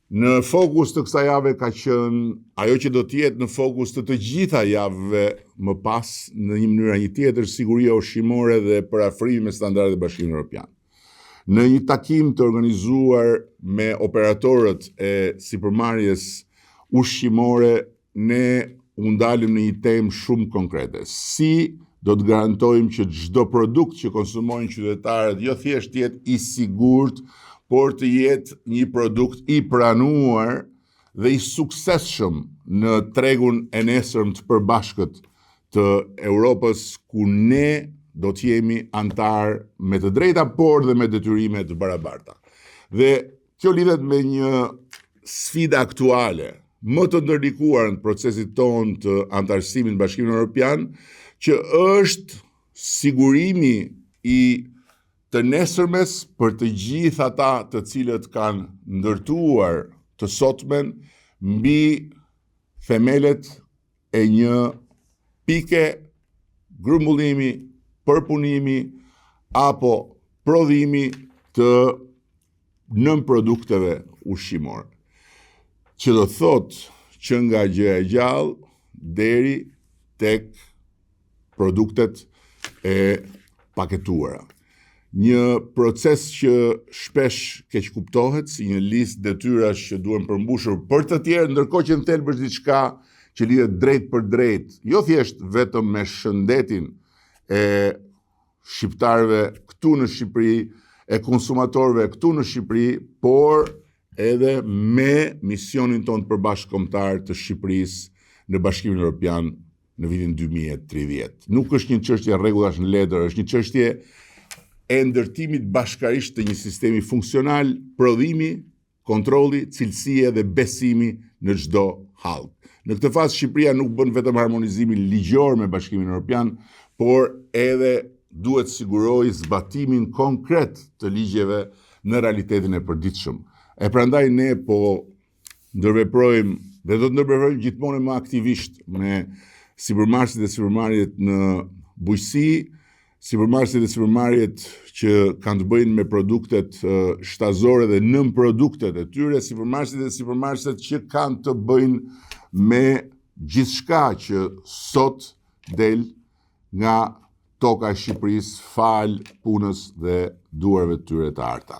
Në fokus të kësaj jave ka qenë ajo që do të jetë në fokus të gjitha javëve më pas në një mënyrë një tjetër, siguria ushqimore dhe parafrimi me standardet e Bashkimit Evropian. Në një takim të organizuar me operatorët e sipërmarrjes ushqimore, ne u ndalim në një temë shumë konkrete. Si do të garantojmë që çdo produkt që konsumojnë qytetarët jo thjesht të jetë i sigurt, por të jetë një produkt i pranuar dhe i suksesshëm në tregun e nesërm të përbashkët të Europës, ku ne do të jemi antar me të drejta, por dhe me detyrime të barabarta. Dhe kjo lidhet me një sfidë aktuale, më të ndërlikuar në procesit tonë të antarësimit në Bashkimin Evropian, që është sigurimi i të nesërmes për të gjithë ata të cilët kanë ndërtuar të sotmen mbi themelet e një pike grumbullimi, përpunimi apo prodhimi të nënprodukteve ushqimore. Që do thotë që nga gjëja e gjallë deri tek produktet e paketuara. Një proces që shpesh keq kuptohet si një listë detyrash që duhen përmbushur për të tjerë, ndërkohë që në thelb është diçka që lidhet drejt për drejt, jo thjesht vetëm me shëndetin e shqiptarëve këtu në Shqipëri, e konsumatorëve këtu në Shqipëri, por edhe me misionin tonë të përbashkëkombëtar të Shqipërisë në Bashkimin Evropian në vitin 2030. Nuk është një çështje rregullash në letër, është një çështje e ndërtimit bashkarisht të një sistemi funksional, prodhimi, kontrolli, cilësia dhe besimi në çdo hall. Në këtë fazë Shqipëria nuk bën vetëm harmonizimin ligjor me Bashkimin Evropian, por edhe duhet sigurojë zbatimin konkret të ligjeve në realitetin e përditshëm. E prandaj ne po ndërveprojmë dhe do të ndërveprojmë gjithmonë më aktivisht me sipërmarrësit dhe sipërmarrjet në bujqësi, sipërmarrësit dhe sipërmarrjet që kanë të bëjnë me produktet shtazore dhe nënproduktet e tyre, sipërmarrësit dhe sipërmarrësit që kanë të bëjnë me gjithçka që sot del nga toka e Shqipërisë fal punës dhe duarve të tyre të arta.